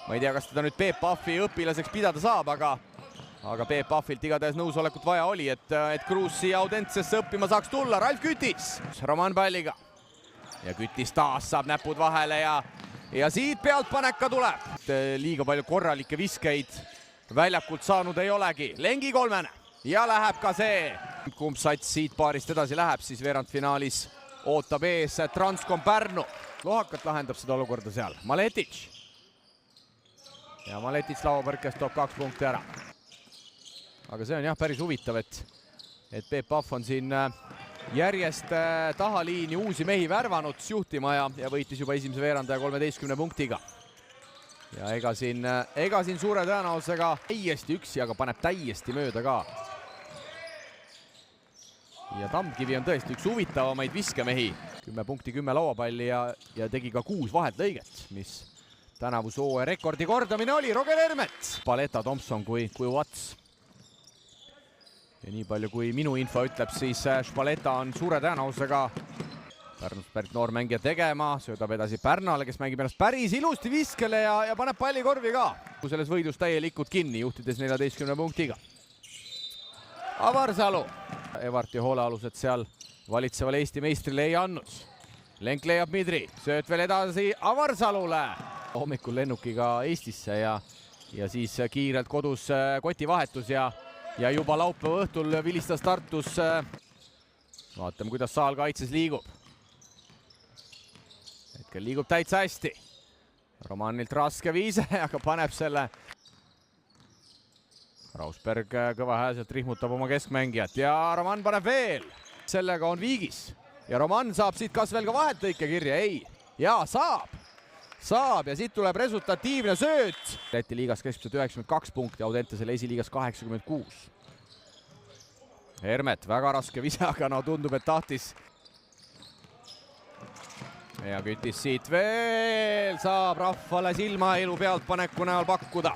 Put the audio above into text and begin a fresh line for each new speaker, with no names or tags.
Ma ei tea, kas teda nüüd Peep Pahvi õpilaseks pidada saab, aga Peep Pahvilt igatahes nõusolekut vaja oli, et Kruus siia Audentesesse õppima saaks tulla. Ralf Kütis, Roman palliga. Ja Kütis taas saab näpud vahele ja siit pealtpanek ka tuleb. Liiga palju korralikke viskeid väljakult saanud ei olegi. Lengi kolmene ja läheb ka see. Kumb sats siit paarist edasi läheb, siis veerandfinaalis ootab ees Transcom Pärnu. Lohakalt lahendab seda olukorda seal. Maletic. Ja Maletic lauapõrkest toob 2 punkti ära. Aga see on jah päris huvitav, et Peep Pahv on siin järjest tahaliini uusi mehi värvanud juhtima ja võitis juba esimese veerandaja 13 punktiga. Ja ega siin suure tõenäosusega täiesti üksi, aga paneb täiesti mööda ka. Ja Tammkivi on tõesti üks huvitavamaid viskemehi. 10 punkti, 10 lauapalli ja tegi ka 6 vahetlõiget, mis tänavuse hooaja rekordi kordamine oli. Roger Hermet, Paleta, Thompson kui Wats. Ja nii palju kui minu info ütleb, siis Špaleta on suure tõenäosusega Pärnust pärit noormängija tegema, söödab edasi Pärnale, kes mängib ennast päris ilusti viskele ja paneb palli korvi ka. Selles võidus täielikult kinni, juhtides 14 punktiga. Avarsalu. Evarti hoolealused seal valitsevale Eesti meistrile ei andnud. Lenk leiab Midri, sööt veel edasi Avarsalule. Hommikul lennukiga Eestisse ja siis kiirelt kodus kotivahetus ja juba laupäeva õhtul vilistas Tartus. Vaatame, kuidas saal kaitses liigub. Hetkel liigub täitsa hästi. Romanilt raske viise, aga paneb selle. Rausberg kõvahäälselt rihmutab oma keskmängijat ja Roman paneb veel. Sellega on viigis. Ja Roman saab siit kas veel ka vahetlõike kirja? Ei. Ja saab ja siit tuleb resultatiivne sööt. Läti liigas keskmiselt 92 punkti, Audentesele esiliigas 86. Hermet, väga raske vise, aga no tundub, et tahtis. Ja Kütis siit veel saab rahvale silmaelu pealtpaneku näol pakkuda.